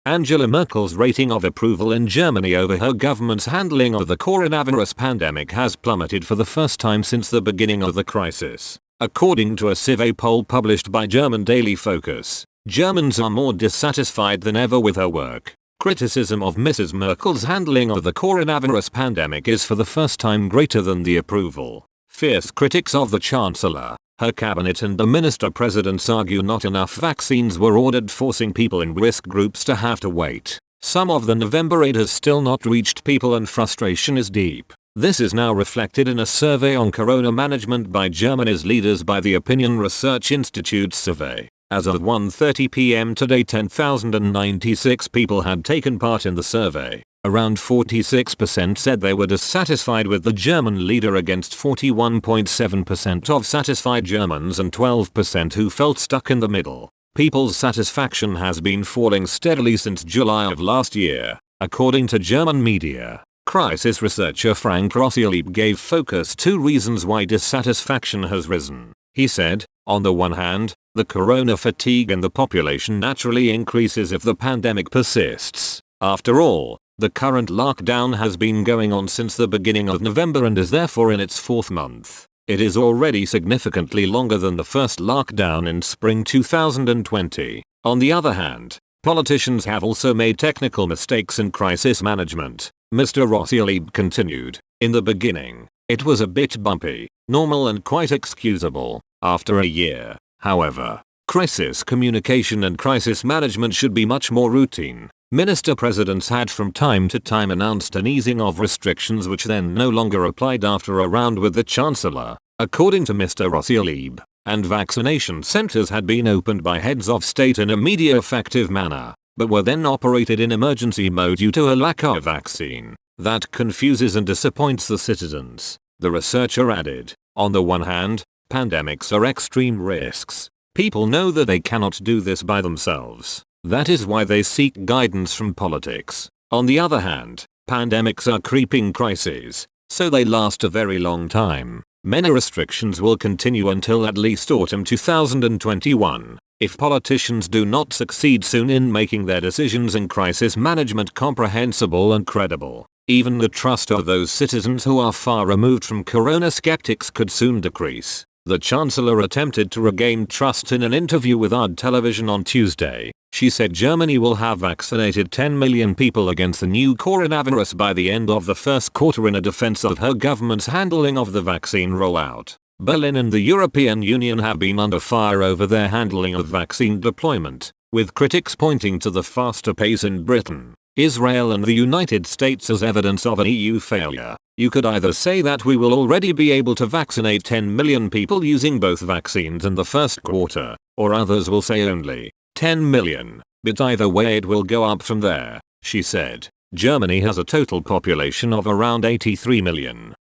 Angela Merkel's rating of approval in Germany over her government's handling of the coronavirus pandemic has plummeted for the first time since the beginning of the crisis. According to a survey poll published by German daily Focus, Germans are more dissatisfied than ever with her work. Criticism of Mrs. Merkel's handling of the coronavirus pandemic is for the first time greater than the approval. Fierce critics of the Chancellor, her cabinet and the minister-presidents argue not enough vaccines were ordered, forcing people in risk groups to have to wait. Some of the November aid has still not reached people and frustration is deep. This is now reflected in a survey on corona management by Germany's leaders by the Opinion Research Institute's survey. As of 1:30 p.m. today, 10,096 people had taken part in the survey. Around 46% said they were dissatisfied with the German leader against 41.7% of satisfied Germans and 12% who felt stuck in the middle. People's satisfaction has been falling steadily since July of last year, according to German media. Crisis researcher Frank Rossielib gave Focus two reasons why dissatisfaction has risen. He said, on the one hand, the corona fatigue in the population naturally increases if the pandemic persists. After all, the current lockdown has been going on since the beginning of November and is therefore in its fourth month. It is already significantly longer than the first lockdown in spring 2020. On the other hand, politicians have also made technical mistakes in crisis management. Mr. Rossielib continued, in the beginning, it was a bit bumpy, normal and quite excusable. After a year, however, crisis communication and crisis management should be much more routine. Minister-presidents had from time to time announced an easing of restrictions which then no longer applied after a round with the Chancellor, according to Mr. Rossielib, and vaccination centers had been opened by heads of state in a media-effective manner, but were then operated in emergency mode due to a lack of vaccine. That confuses and disappoints the citizens, the researcher added. On the one hand, pandemics are extreme risks. People know that they cannot do this by themselves. That is why they seek guidance from politics. On the other hand, pandemics are creeping crises, so they last a very long time. Many restrictions will continue until at least autumn 2021. If politicians do not succeed soon in making their decisions in crisis management comprehensible and credible, even the trust of those citizens who are far removed from corona skeptics could soon decrease. The Chancellor attempted to regain trust in an interview with ARD television on Tuesday. She said Germany will have vaccinated 10 million people against the new coronavirus by the end of the first quarter in a defense of her government's handling of the vaccine rollout. Berlin and the European Union have been under fire over their handling of vaccine deployment, with critics pointing to the faster pace in Britain, Israel and the United States as evidence of an EU failure. You could either say that we will already be able to vaccinate 10 million people using both vaccines in the first quarter, or others will say only 10 million, but either way it will go up from there, she said. Germany has a total population of around 83 million.